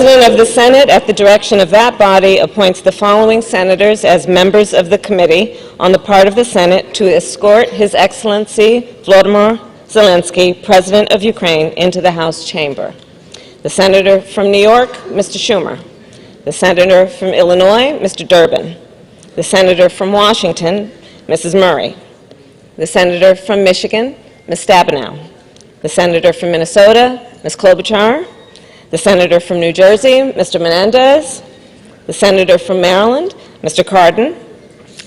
The President of the Senate, at the direction of that body, appoints the following senators as members of the committee on the part of the Senate to escort His Excellency Volodymyr Zelenskyy, President of Ukraine, into the House chamber. The Senator from New York, Mr. Schumer. The Senator from Illinois, Mr. Durbin. The Senator from Washington, Mrs. Murray. The Senator from Michigan, Ms. Stabenow. The Senator from Minnesota, Ms. Klobuchar. The Senator from New Jersey, Mr. Menendez. The Senator from Maryland, Mr. Cardin.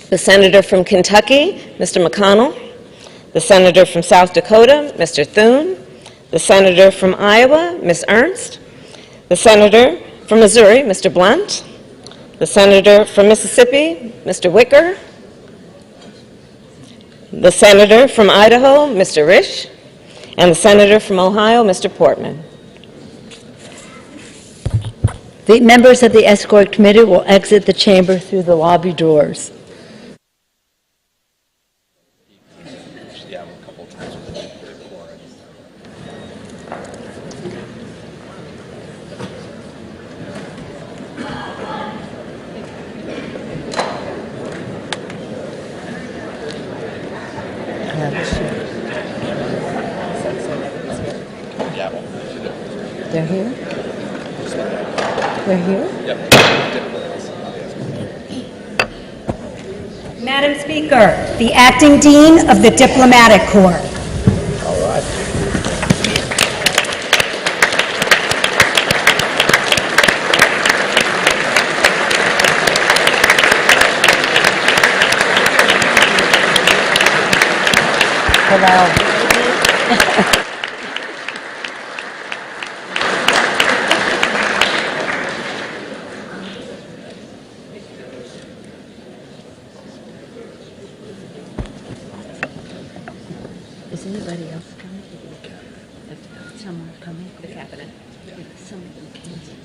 The Senator from Kentucky, Mr. McConnell. The Senator from South Dakota, Mr. Thune. The Senator from Iowa, Ms. Ernst. The Senator from Missouri, Mr. Blunt. The Senator from Mississippi, Mr. Wicker. The Senator from Idaho, Mr. Risch. And the Senator from Ohio, Mr. Portman. The members of the escort committee will exit the chamber through the lobby doors. They're here? They're here? Yep. Madam Speaker, the Acting Dean of the Diplomatic Corps. All right. Hello. Is anybody else coming? Some are coming. The cabinet. Some of them canceled.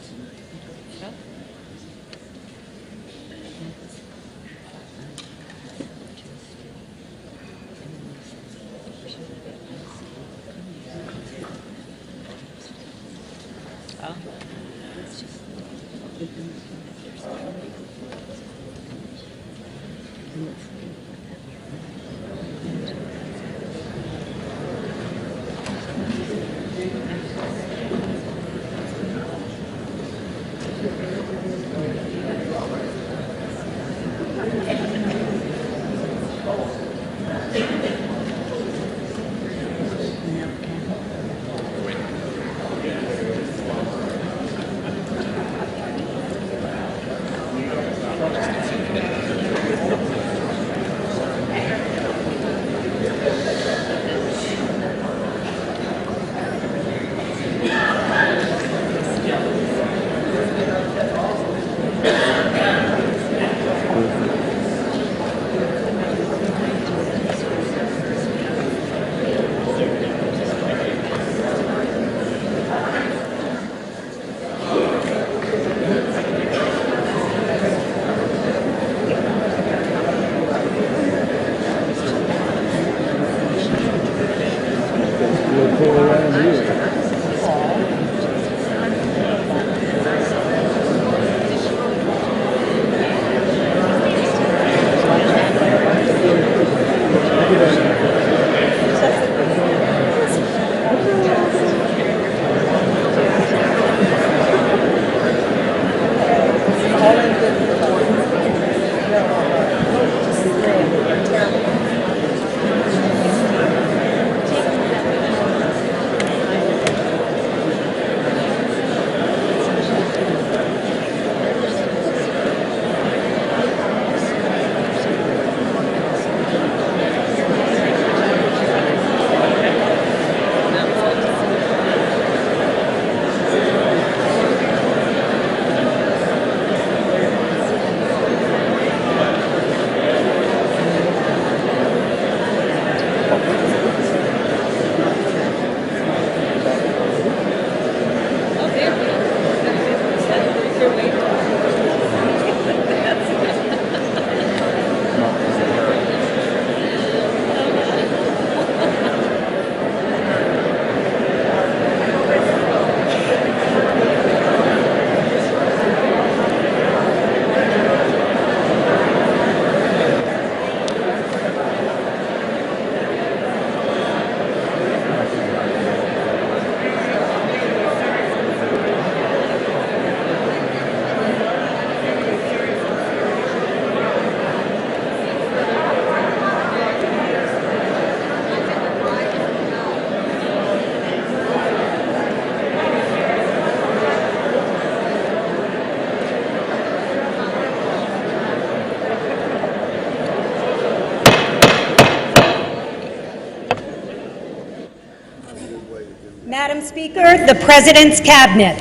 Madam Speaker, the President's Cabinet.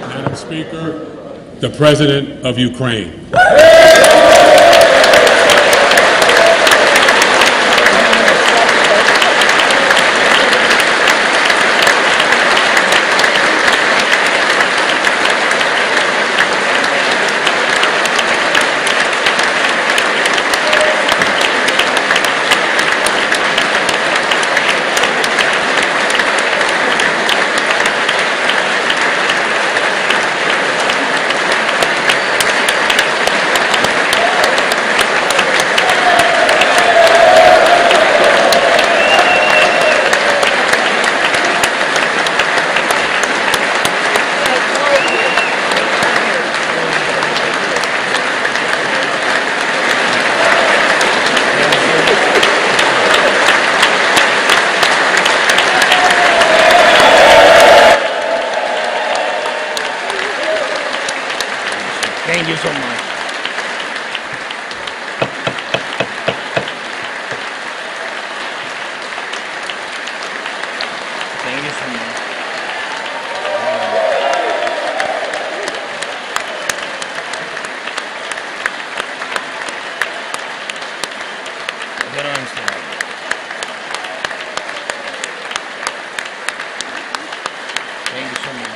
Madam Speaker, the President of Ukraine. Thank you so much. Thank you so much. Героям слава. Thank you so much.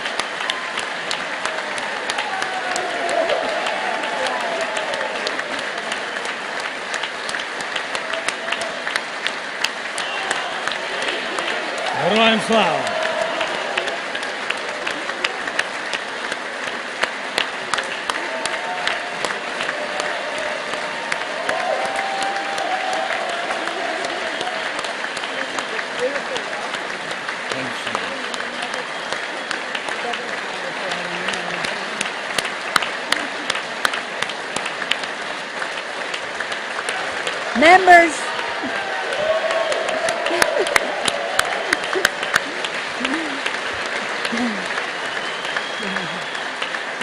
Героям слава! Members,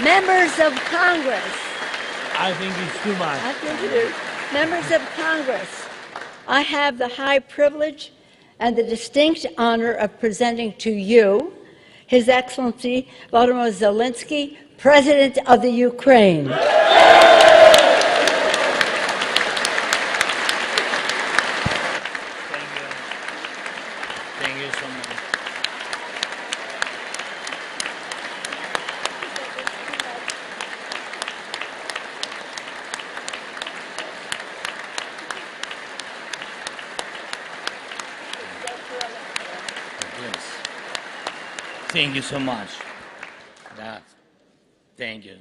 members of Congress, I think it's too much. I think it is. Members of Congress, I have the high privilege and the distinct honor of presenting to you His Excellency Volodymyr Zelenskyy, President of the Ukraine. Thank you so much. Yes. Thank you so much. Thank you.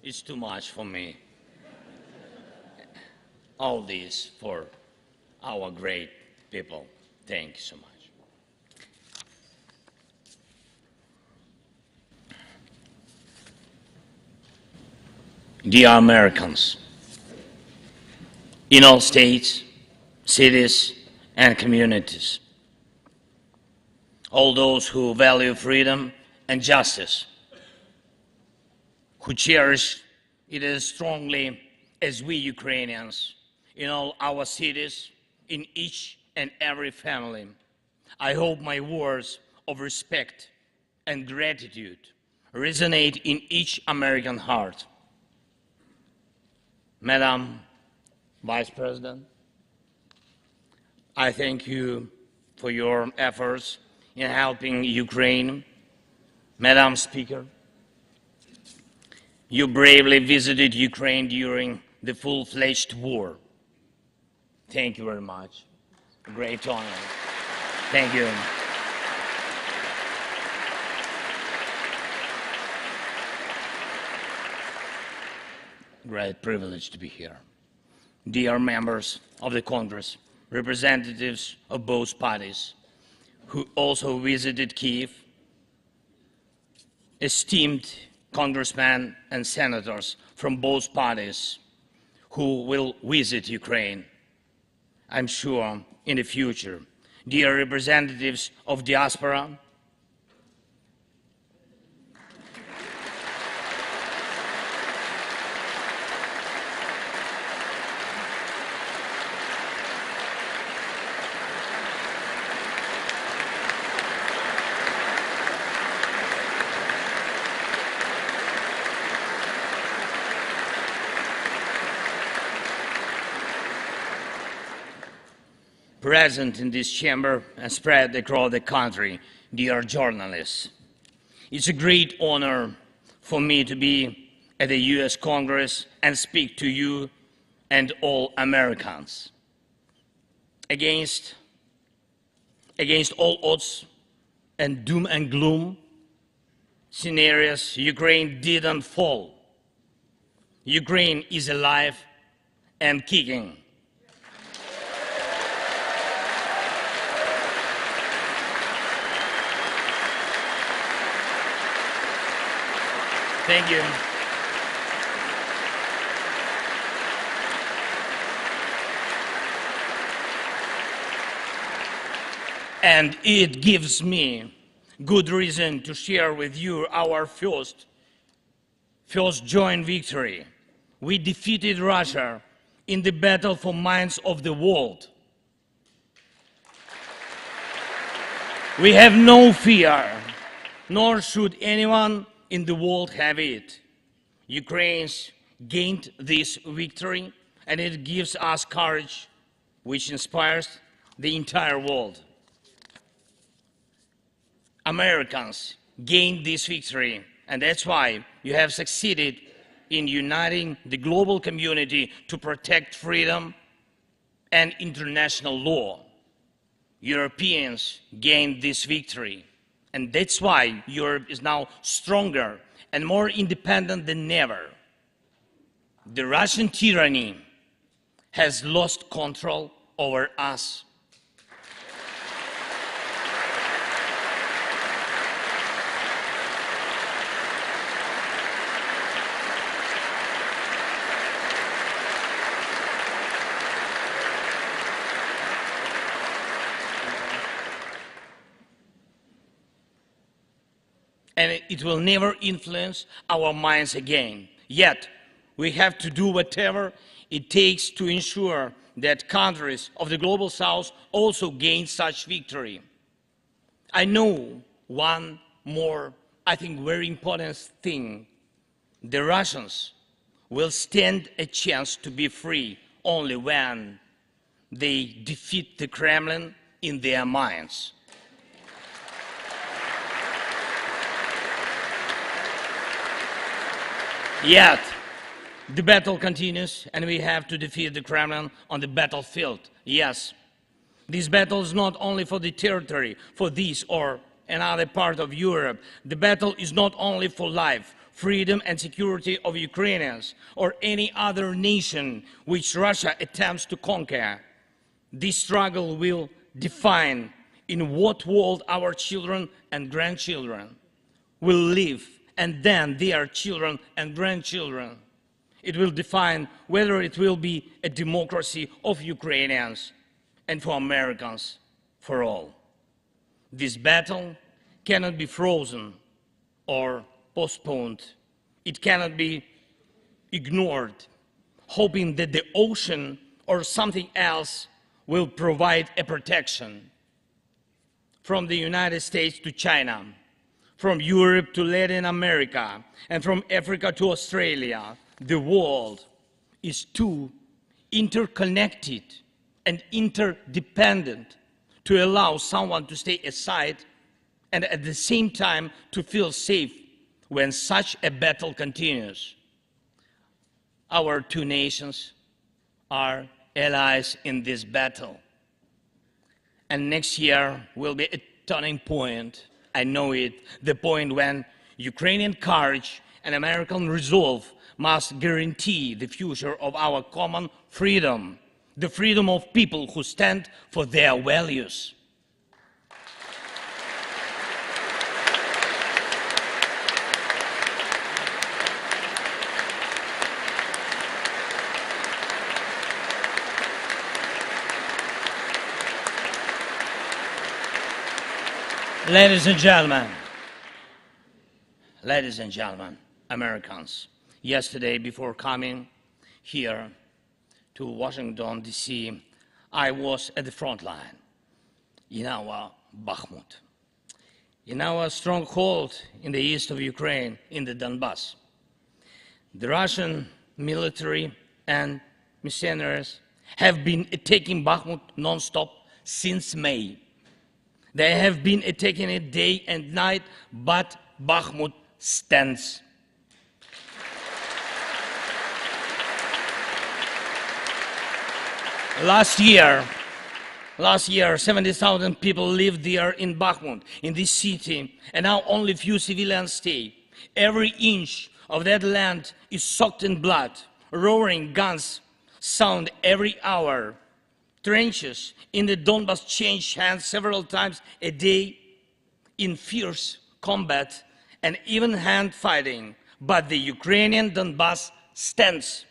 It's too much for me. All this for our great people. Thank you so much. Dear Americans, in all states, cities, and communities, all those who value freedom and justice, who cherish it as strongly as we Ukrainians, in all our cities, in each and every family, I hope my words of respect and gratitude resonate in each American heart. Madam Vice President, I thank you for your efforts in helping Ukraine. Madam Speaker, you bravely visited Ukraine during the full-fledged war. Thank you very much. A great honor. Thank you. Great privilege to be here. Dear members of the Congress, representatives of both parties, who also visited Kyiv, esteemed congressmen and senators from both parties who will visit Ukraine, I'm sure, in the future, dear representatives of diaspora, present in this chamber and spread across the country, dear journalists. It's a great honor for me to be at the US Congress and speak to you and all Americans. Against all odds and doom and gloom scenarios, Ukraine didn't fall. Ukraine is alive and kicking. Thank you. And it gives me good reason to share with you our first joint victory. We defeated Russia in the battle for minds of the world. We have no fear, nor should anyone in the world have it. Ukrainians gained this victory, and it gives us courage, which inspires the entire world. Americans gained this victory, and that's why you have succeeded in uniting the global community to protect freedom and international law. Europeans gained this victory, and that's why Europe is now stronger and more independent than ever. The Russian tyranny has lost control over us. And it will never influence our minds again. Yet, we have to do whatever it takes to ensure that countries of the global south also gain such victory. I know one more, I think, very important thing. The Russians will stand a chance to be free only when they defeat the Kremlin in their minds. Yet, the battle continues, and we have to defeat the Kremlin on the battlefield. Yes, this battle is not only for the territory, for this or another part of Europe. The battle is not only for life, freedom, and security of Ukrainians or any other nation which Russia attempts to conquer. This struggle will define in what world our children and grandchildren will live, and then their children and grandchildren. It will define whether it will be a democracy of Ukrainians and for Americans for all. This battle cannot be frozen or postponed. It cannot be ignored, hoping that the ocean or something else will provide a protection. From the United States to China, from Europe to Latin America, and from Africa to Australia, the world is too interconnected and interdependent to allow someone to stay aside and at the same time to feel safe when such a battle continues. Our two nations are allies in this battle. And next year will be a turning point. I know it, the point when Ukrainian courage and American resolve must guarantee the future of our common freedom, the freedom of people who stand for their values. Ladies and gentlemen, Americans, yesterday before coming here to Washington, D.C., I was at the front line in our Bakhmut, in our stronghold in the east of Ukraine, in the Donbass. The Russian military and mercenaries have been attacking Bakhmut non-stop since May. They have been attacking it day and night, but Bakhmut stands. Last year, 70,000 people lived there in Bakhmut, in this city, and now only few civilians stay. Every inch of that land is soaked in blood. Roaring guns sound every hour. Trenches in the Donbas change hands several times a day in fierce combat and even hand fighting. But the Ukrainian Donbas stands.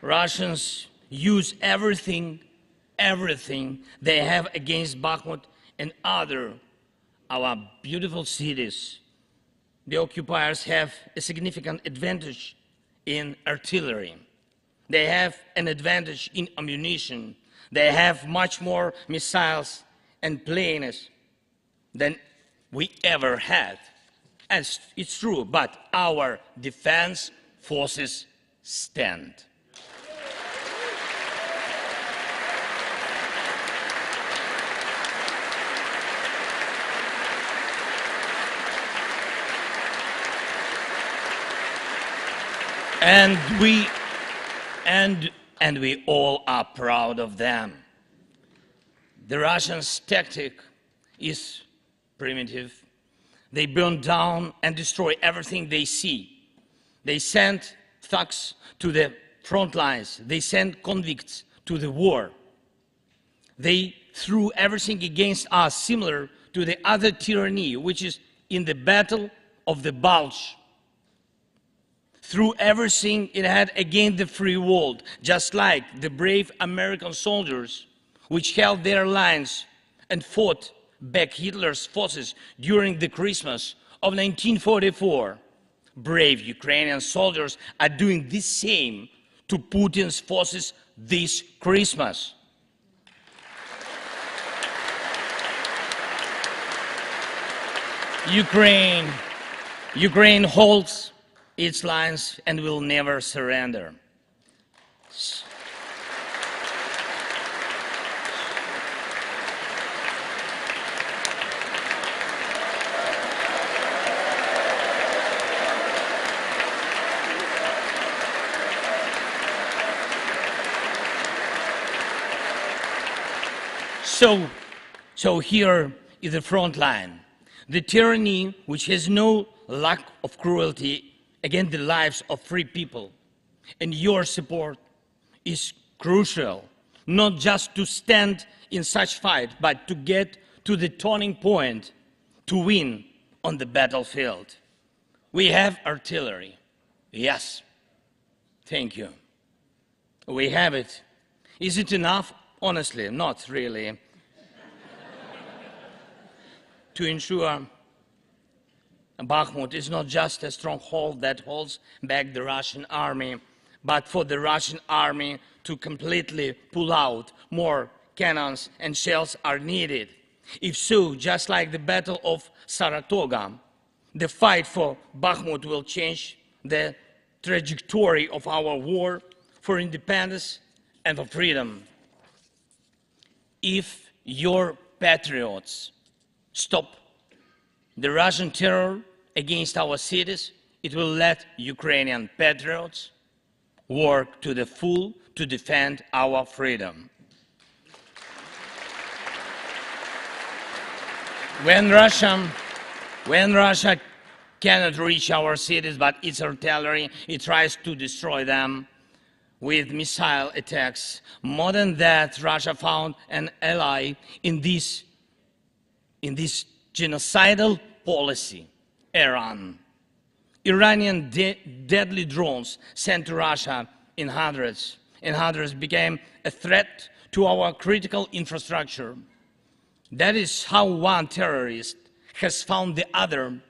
Russians use everything they have against Bakhmut and our beautiful cities. The occupiers have a significant advantage in artillery. They have an advantage in ammunition. They have much more missiles and planes than we ever had. And it's true, but our defense forces stand. And we all are proud of them. The Russians' tactic is primitive. They burn down and destroy everything they see. They send thugs to the front lines. They send convicts to the war. They threw everything against us, similar to the other tyranny, which is in the Battle of the Bulge. Threw everything it had against the free world, just like the brave American soldiers, which held their lines and fought back Hitler's forces during the Christmas of 1944. Brave Ukrainian soldiers are doing the same to Putin's forces this Christmas. Ukraine holds its lines and will never surrender. So here is the front line. The tyranny which has no lack of cruelty against the lives of free people. And your support is crucial, not just to stand in such fight, but to get to the turning point to win on the battlefield. We have artillery. Yes. Thank you. We have it. Is it enough? Honestly, not really. To ensure Bakhmut is not just a stronghold that holds back the Russian army, but for the Russian army to completely pull out, more cannons and shells are needed. If so, just like the Battle of Saratoga, the fight for Bakhmut will change the trajectory of our war for independence and for freedom. If your patriots stop the Russian terror against our cities, it will let Ukrainian patriots work to the full to defend our freedom. When Russia cannot reach our cities, but its artillery, it tries to destroy them with missile attacks. More than that, Russia found an ally in this genocidal policy, Iran. Iranian deadly drones sent to Russia in hundreds became a threat to our critical infrastructure. That is how one terrorist has found the other.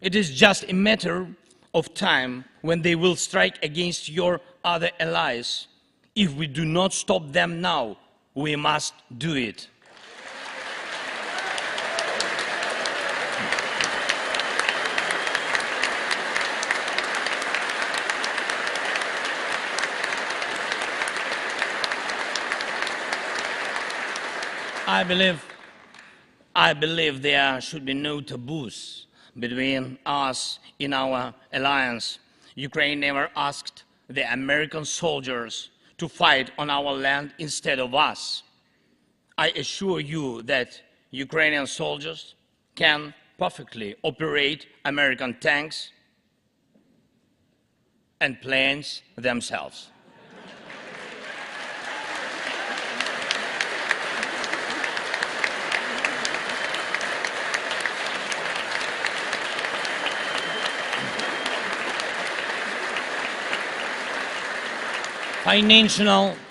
It is just a matter of time when they will strike against your other allies. If we do not stop them now, we must do it. I believe there should be no taboos between us in our alliance. Ukraine never asked the American soldiers to fight on our land instead of us. I assure you that Ukrainian soldiers can perfectly operate American tanks and planes themselves.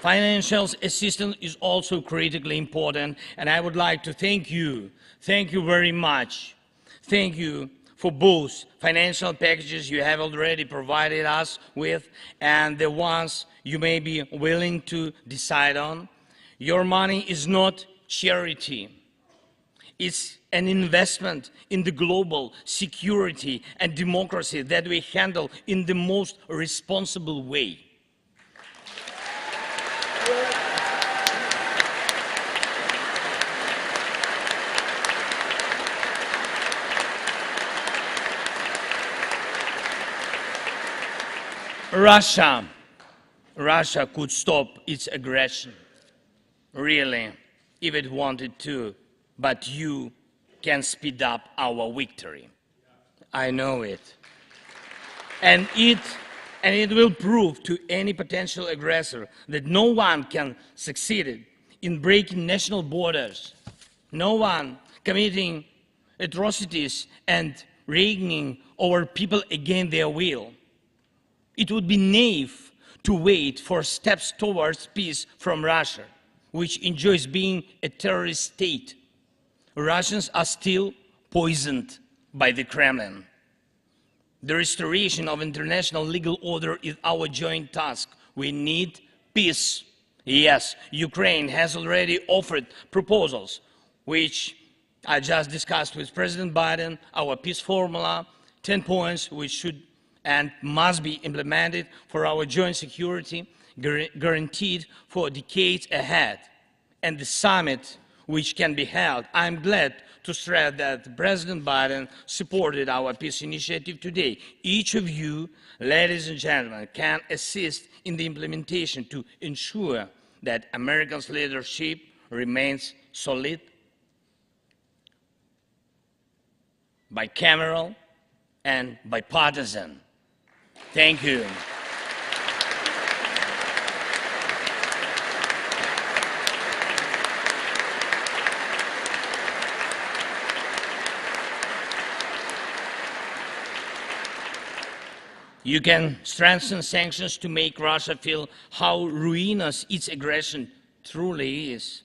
Financial assistance is also critically important, and I would like to thank you very much. Thank you for both financial packages you have already provided us with and the ones you may be willing to decide on. Your money is not charity. It's an investment in the global security and democracy that we handle in the most responsible way. Russia could stop its aggression, really, if it wanted to, but you can speed up our victory. I know it. And it will prove to any potential aggressor that no one can succeed in breaking national borders, no one committing atrocities and reigning over people against their will. It would be naive to wait for steps towards peace from Russia, which enjoys being a terrorist state. Russians are still poisoned by the Kremlin. The restoration of international legal order is our joint task. We need peace. Yes, Ukraine has already offered proposals, which I just discussed with President Biden, our peace formula, 10 points which should and must be implemented for our joint security, guaranteed for decades ahead, and the summit which can be held. I'm glad to stress that President Biden supported our peace initiative today. Each of you, ladies and gentlemen, can assist in the implementation to ensure that America's leadership remains solid, bicameral, and bipartisan. Thank you. You can strengthen sanctions to make Russia feel how ruinous its aggression truly is.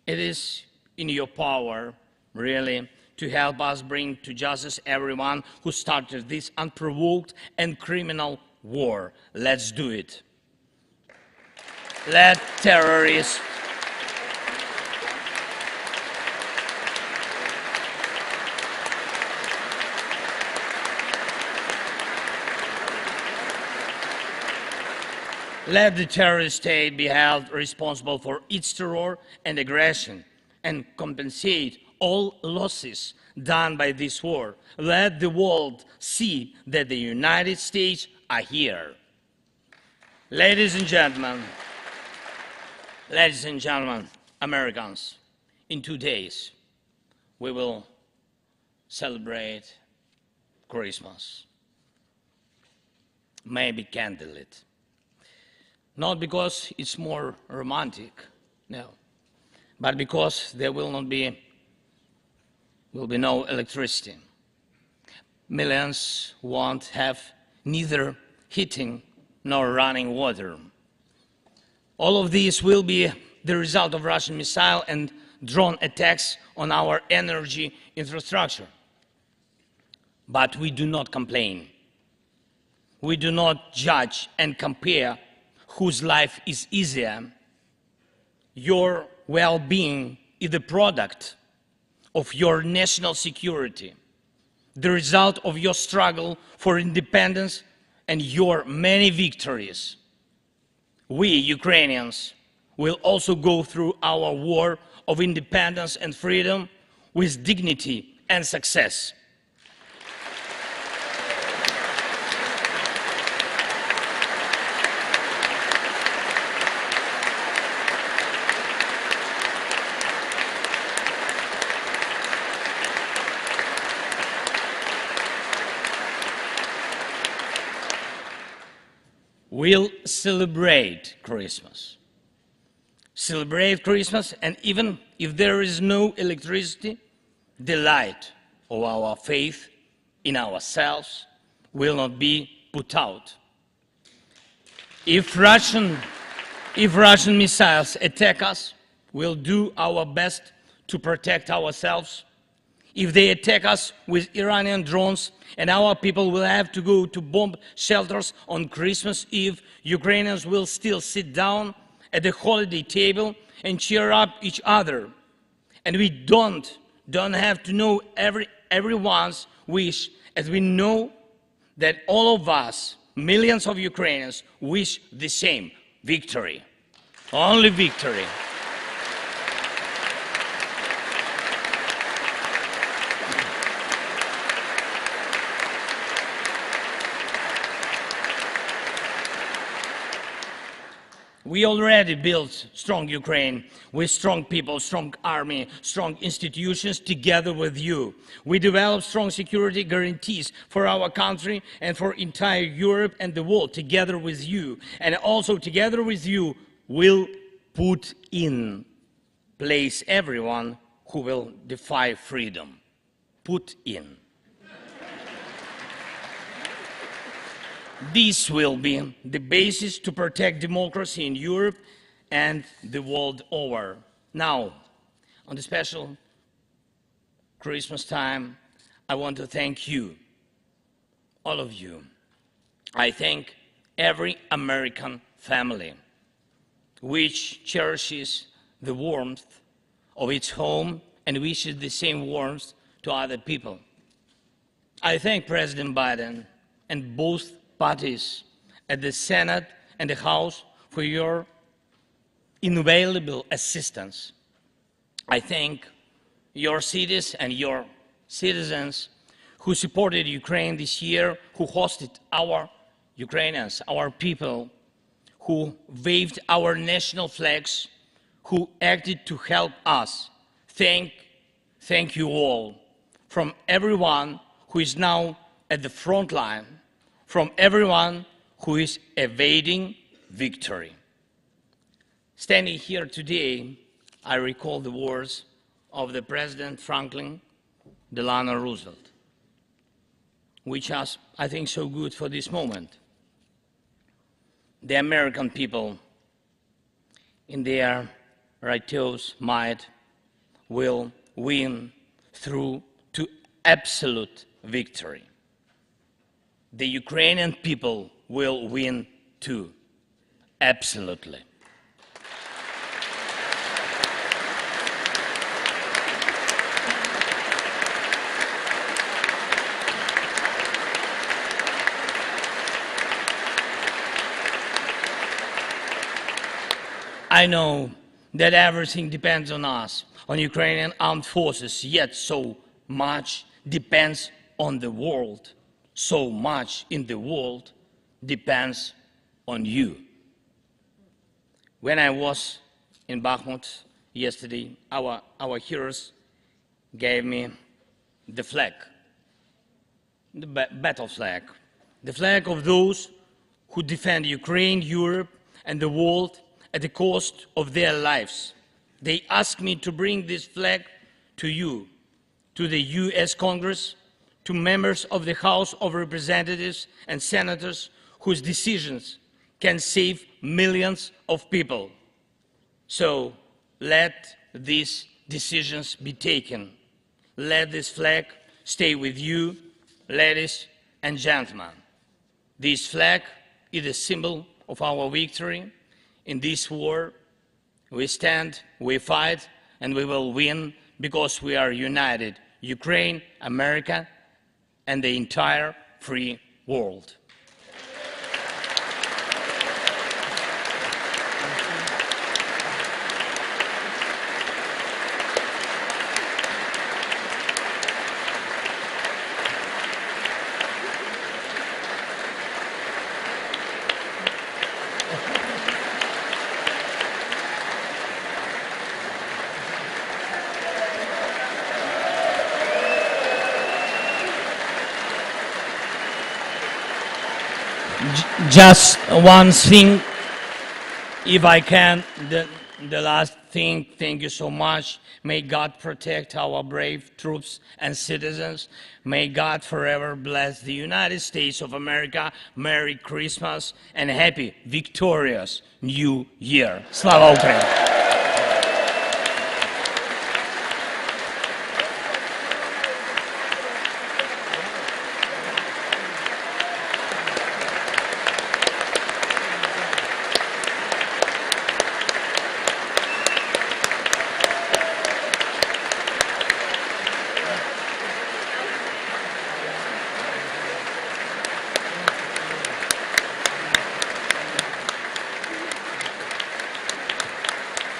It is in your power, really, to help us bring to justice everyone who started this unprovoked and criminal war. Let's do it. Let terrorists let the terrorist state be held responsible for its terror and aggression and compensate all losses done by this war. Let the world see that the United States are here. Ladies and gentlemen, Americans, in 2 days, we will celebrate Christmas. Maybe candlelit. Not because it's more romantic, no, but because there will be no electricity. Millions won't have neither heating nor running water. All of these will be the result of Russian missile and drone attacks on our energy infrastructure. But we do not complain. We do not judge and compare whose life is easier. Your well-being is the product of your national security, the result of your struggle for independence and your many victories. We, Ukrainians, will also go through our war of independence and freedom with dignity and success. We'll celebrate Christmas. Celebrate Christmas, and even if there is no electricity, the light of our faith in ourselves will not be put out. If Russian missiles attack us, we'll do our best to protect ourselves. If they attack us with Iranian drones and our people will have to go to bomb shelters on Christmas Eve, Ukrainians will still sit down at the holiday table and cheer up each other. And we don't have to know everyone's wish, as we know that all of us, millions of Ukrainians, wish the same: victory. Only victory. We already built strong Ukraine with strong people, strong army, strong institutions together with you. We developed strong security guarantees for our country and for entire Europe and the world together with you. And also together with you, we'll put in place everyone who will defy freedom. Put in. This will be the basis to protect democracy in Europe and the world over. Now, on the special Christmas time, I want to thank you, all of you. I thank every American family which cherishes the warmth of its home and wishes the same warmth to other people. I thank President Biden and both parties at the Senate and the House for your invaluable assistance. I thank your cities and your citizens who supported Ukraine this year, who hosted our Ukrainians, our people, who waved our national flags, who acted to help us. Thank you all, from everyone who is now at the front line, from everyone who is evading victory. Standing here today, I recall the words of the President Franklin Delano Roosevelt, which are, I think, so good for this moment. The American people, in their righteous might, will win through to absolute victory. The Ukrainian people will win too, absolutely. I know that everything depends on us, on Ukrainian armed forces, yet so much depends on the world. So much in the world depends on you. When I was in Bakhmut yesterday, our heroes gave me the flag, the battle flag, the flag of those who defend Ukraine, Europe, and the world at the cost of their lives. They asked me to bring this flag to you, to the US Congress, to members of the House of Representatives and senators whose decisions can save millions of people. So let these decisions be taken. Let this flag stay with you, ladies and gentlemen. This flag is a symbol of our victory in this war. We stand, we fight, and we will win because we are united, Ukraine, America, and the entire free world. Just one thing, if I can, the last thing, thank you so much. May God protect our brave troops and citizens. May God forever bless the United States of America. Merry Christmas and happy, victorious New Year. Slava Ukraini!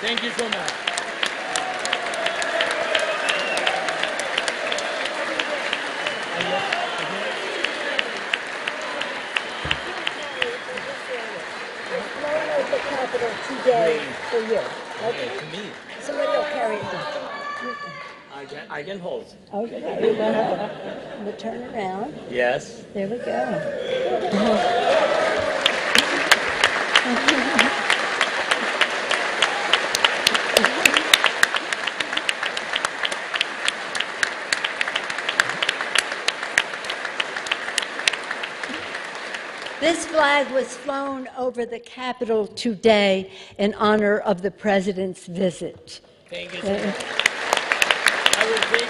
Thank you so much. The capital today for you. Okay? To me, Somebody will carry it down. I can hold. Okay, we're going to turn around. Yes. There we go. This flag was flown over the Capitol today in honor of the President's visit. Thank you so much. I will take it.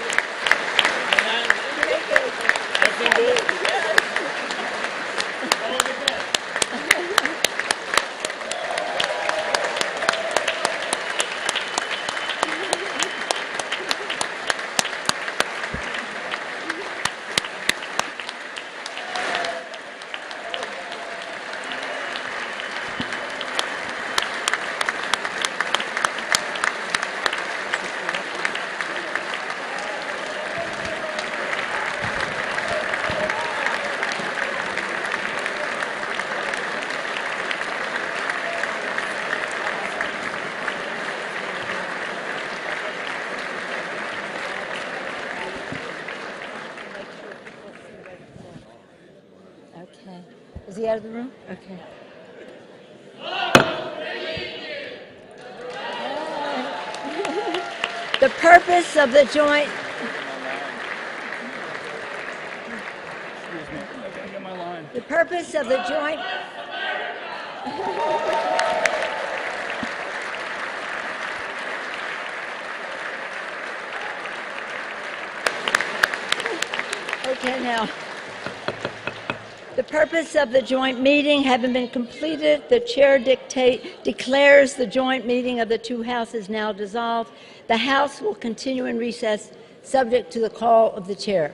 I can do it. All the best. Okay. Is he out of the room? Okay. The purpose of the joint... The purpose of the joint... Okay, now. The purpose of the joint meeting having been completed, the chair declares the joint meeting of the two houses now dissolved. The House will continue in recess, subject to the call of the chair.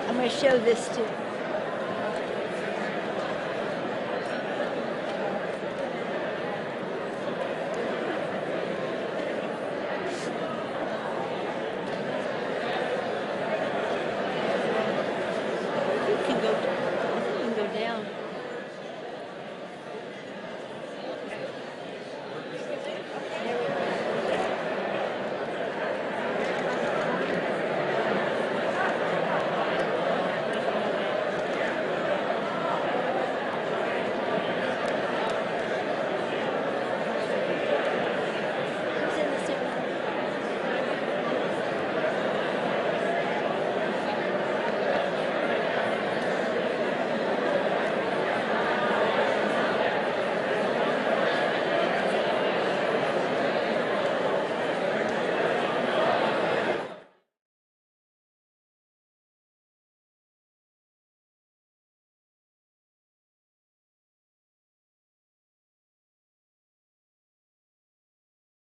I'm going to show this to